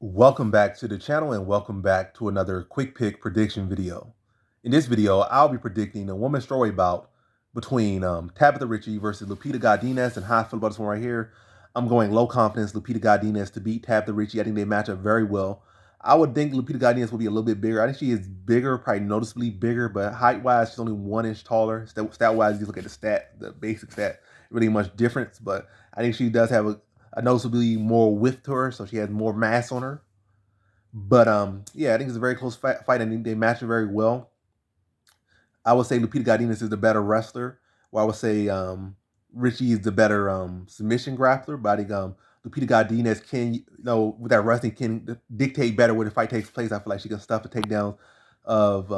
Welcome back to the channel and welcome back to another quick pick prediction video. In this video, I'll be predicting a women's strawweight bout between Tabatha Ricci versus Lupita Godinez. And how I feel about this one right here, I'm going low confidence Lupita Godinez to beat Tabatha Ricci. I think they match up very well. I would think Lupita Godinez will be a little bit bigger. I think she is bigger, probably noticeably bigger, but height-wise, she's only 1 inch taller. Stat-wise, you look at the basic stat, really much difference. But I think she does have a noticeably more width to her, so she has more mass on her. But yeah, I think it's a very close fight. I think they match it very well. I would say Lupita Godinez is the better wrestler, while I would say Ricci is the better submission grappler. But I think Lupita Godinez can, with that wrestling, can dictate better where the fight takes place. I feel like she can stuff the takedown of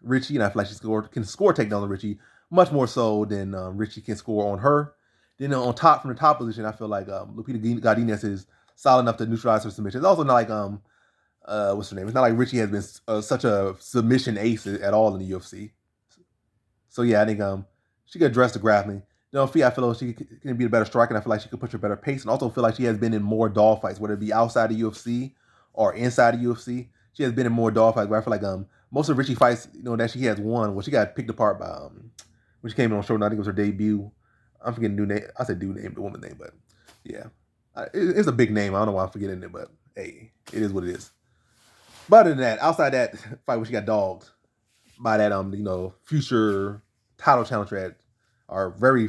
Ricci, and I feel like she can score takedown of Ricci much more so than Ricci can score on her. Then from the top position, I feel like Lupita Godinez is solid enough to neutralize her submission. It's also not like what's her name? It's not like Ricci has been such a submission ace at all in the UFC. So yeah, I think she could address the grappling. I feel like she can be a better striker, and I feel like she could push a better pace, and also feel like she has been in more dog fights, whether it be outside the UFC or inside the UFC. She has been in more dog fights. Where I feel like most of Ricci fights, that she has won, well, she got picked apart by when she came in on show. I think it was her debut. I'm forgetting the new name. I said dude name, the woman name, but yeah, it's a big name. I don't know why I'm forgetting it, but hey, it is what it is. But other than that, outside that fight where she got dogged by that future title challenger at our very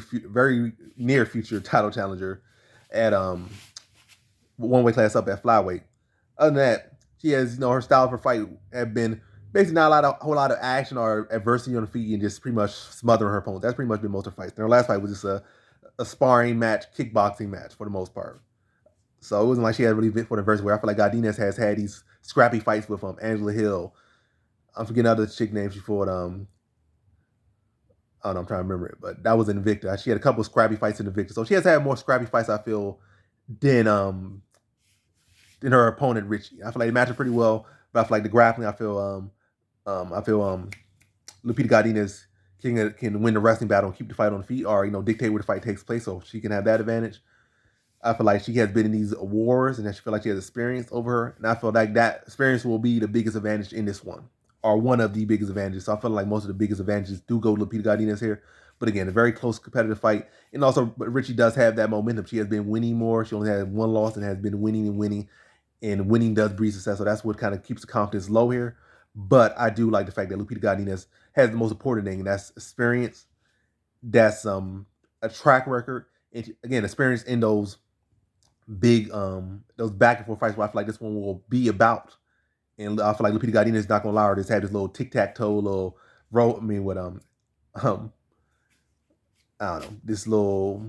near future title challenger at one weight class up at flyweight. Other than that, she has her style of her fight have been basically not a whole lot of action or adversity on the feet and just pretty much smothering her opponent. That's pretty much been most of her fights. And her last fight was just a sparring match, kickboxing match for the most part. So it wasn't like she had really been for the adversity. Where I feel like Godinez has had these scrappy fights with Angela Hill. I'm forgetting other chick names she fought. I don't know, I'm trying to remember it, but that was Invicta. She had a couple of scrappy fights in Invicta. So she has had more scrappy fights, I feel, than her opponent Ricci. I feel like they match her pretty well, but I feel like the grappling, I feel Lupita Godinez can win the wrestling battle and keep the fight on the feet, or dictate where the fight takes place, so she can have that advantage. I feel like she has been in these wars, and I feel like she has experience over her, and I feel like that experience will be the biggest advantage in this one, or one of the biggest advantages. So I feel like most of the biggest advantages do go to Lupita Godinez here. But again, a very close competitive fight. And also, Ricci does have that momentum. She has been winning more. She only had one loss and has been winning and winning. And winning does breed success. So that's what kind of keeps the confidence low here. But I do like the fact that Lupita Godinez has the most important thing, and that's experience. That's a track record. And again, experience in those back and forth fights where I feel like this one will be about. And I feel like Lupita Godinez is not gonna allow her to have this little tic-tac-toe little roll. I mean, with I don't know, this little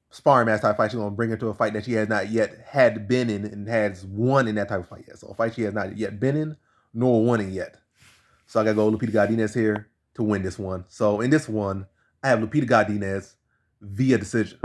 sparring match type fight. She's gonna bring her to a fight that she has not yet had been in and has won in that type of fight yet. So a fight she has not yet been in nor won it yet. So I gotta go Lupita Godinez here to win this one. So in this one, I have Lupita Godinez via decision.